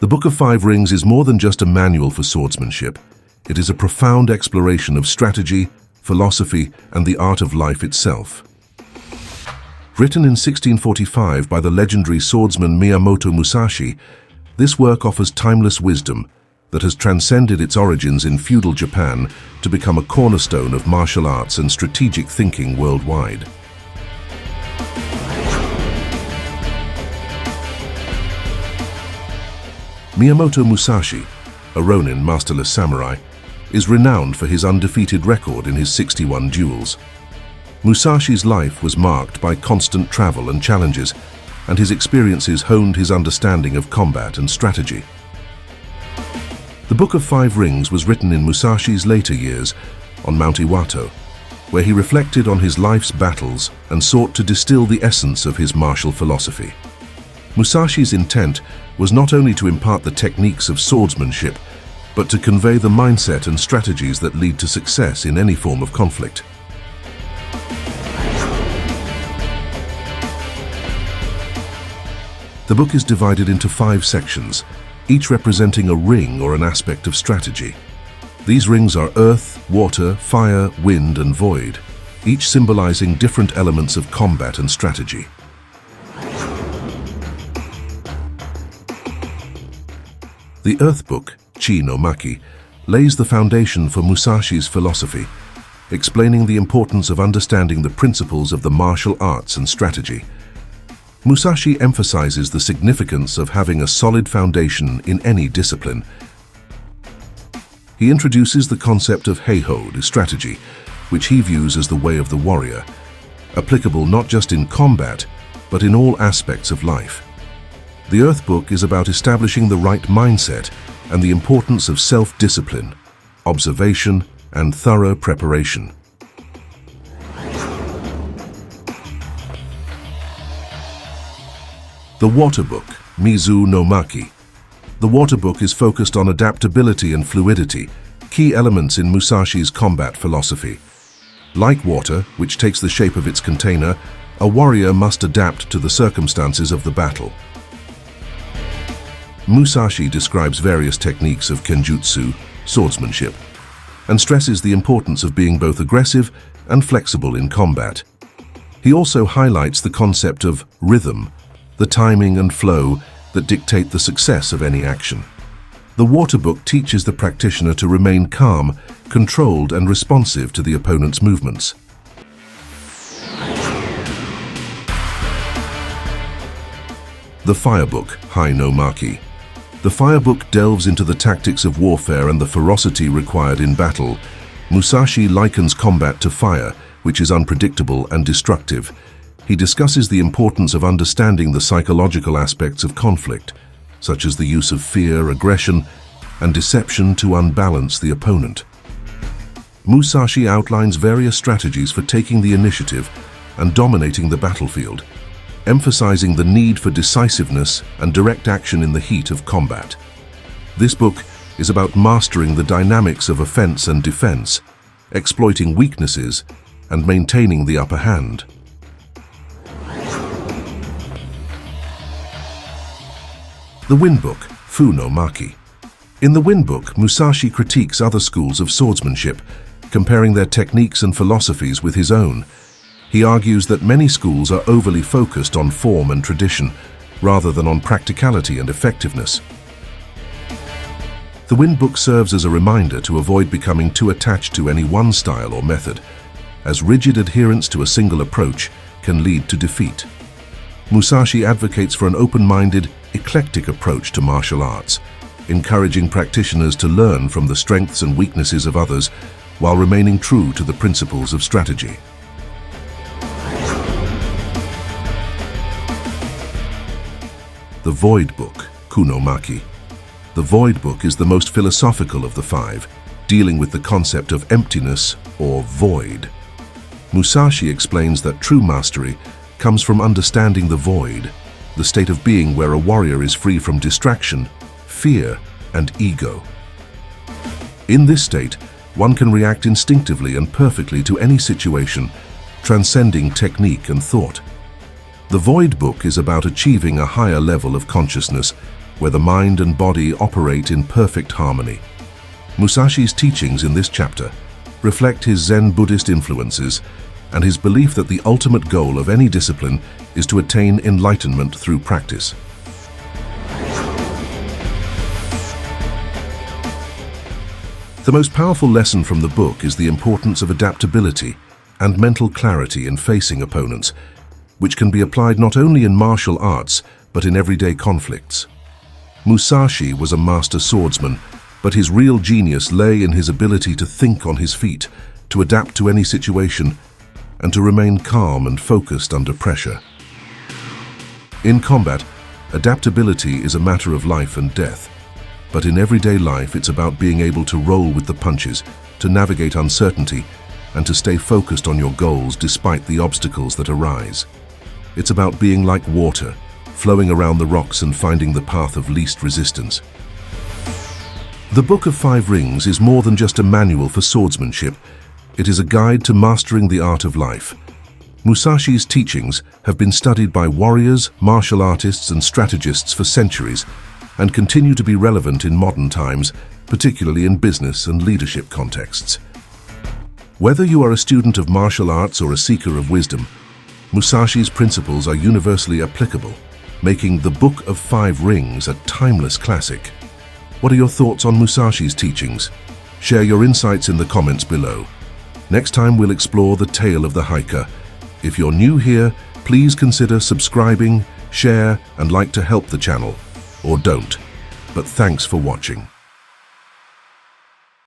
The Book of Five Rings is more than just a manual for swordsmanship. It is a profound exploration of strategy, philosophy, and the art of life itself. Written in 1645 by the legendary swordsman Miyamoto Musashi, this work offers timeless wisdom that has transcended its origins in feudal Japan to become a cornerstone of martial arts and strategic thinking worldwide. Miyamoto Musashi, a Ronin masterless samurai, is renowned for his undefeated record in his 61 duels. Musashi's life was marked by constant travel and challenges, and his experiences honed his understanding of combat and strategy. The Book of Five Rings was written in Musashi's later years on Mount Iwato, where he reflected on his life's battles and sought to distill the essence of his martial philosophy. Musashi's intent was not only to impart the techniques of swordsmanship, but to convey the mindset and strategies that lead to success in any form of conflict. The book is divided into 5 sections, each representing a ring or an aspect of strategy. These rings are earth, water, fire, wind, and void, each symbolizing different elements of combat and strategy. The Earth Book, Chi no Maki, lays the foundation for Musashi's philosophy, explaining the importance of understanding the principles of the martial arts and strategy. Musashi emphasizes the significance of having a solid foundation in any discipline. He introduces the concept of heiho, the strategy, which he views as the way of the warrior, applicable not just in combat, but in all aspects of life. The Earth Book is about establishing the right mindset and the importance of self-discipline, observation, and thorough preparation. The Water Book, Mizu no Maki. The Water Book is focused on adaptability and fluidity, key elements in Musashi's combat philosophy. Like water, which takes the shape of its container, a warrior must adapt to the circumstances of the battle. Musashi describes various techniques of kenjutsu, swordsmanship, and stresses the importance of being both aggressive and flexible in combat. He also highlights the concept of rhythm, the timing and flow that dictate the success of any action. The Water Book teaches the practitioner to remain calm, controlled, and responsive to the opponent's movements. The Fire Book, Hai no Maki. The Fire Book delves into the tactics of warfare and the ferocity required in battle. Musashi likens combat to fire, which is unpredictable and destructive. He discusses the importance of understanding the psychological aspects of conflict, such as the use of fear, aggression, and deception to unbalance the opponent. Musashi outlines various strategies for taking the initiative and dominating the battlefield, emphasizing the need for decisiveness and direct action in the heat of combat. This book is about mastering the dynamics of offense and defense, exploiting weaknesses, and maintaining the upper hand. The Wind Book, Fu no Maki. In the Wind Book, Musashi critiques other schools of swordsmanship, comparing their techniques and philosophies with his own. He argues that many schools are overly focused on form and tradition, rather than on practicality and effectiveness. The Wind Book serves as a reminder to avoid becoming too attached to any one style or method, as rigid adherence to a single approach can lead to defeat. Musashi advocates for an open-minded, eclectic approach to martial arts, encouraging practitioners to learn from the strengths and weaknesses of others while remaining true to the principles of strategy. The Void Book, Kuno Maki. The Void Book is the most philosophical of the 5, dealing with the concept of emptiness or void. Musashi explains that true mastery comes from understanding the void, the state of being where a warrior is free from distraction, fear, and ego. In this state, one can react instinctively and perfectly to any situation, transcending technique and thought. The Void Book is about achieving a higher level of consciousness, where the mind and body operate in perfect harmony. Musashi's teachings in this chapter reflect his Zen Buddhist influences and his belief that the ultimate goal of any discipline is to attain enlightenment through practice. The most powerful lesson from the book is the importance of adaptability and mental clarity in facing opponents, which can be applied not only in martial arts but in everyday conflicts. Musashi was a master swordsman, but his real genius lay in his ability to think on his feet, to adapt to any situation, and to remain calm and focused under pressure. In combat, adaptability is a matter of life and death. But in everyday life, it's about being able to roll with the punches, to navigate uncertainty, and to stay focused on your goals despite the obstacles that arise. It's about being like water, flowing around the rocks and finding the path of least resistance. The Book of Five Rings is more than just a manual for swordsmanship. It is a guide to mastering the art of life. Musashi's teachings have been studied by warriors, martial artists, and strategists for centuries, and continue to be relevant in modern times, particularly in business and leadership contexts. Whether you are a student of martial arts or a seeker of wisdom, Musashi's principles are universally applicable, making the Book of Five Rings a timeless classic. What are your thoughts on Musashi's teachings? Share your insights in the comments below. Next time we'll explore the tale of the hiker. If you're new here, please consider subscribing, share, and like to help the channel. Or don't. But thanks for watching.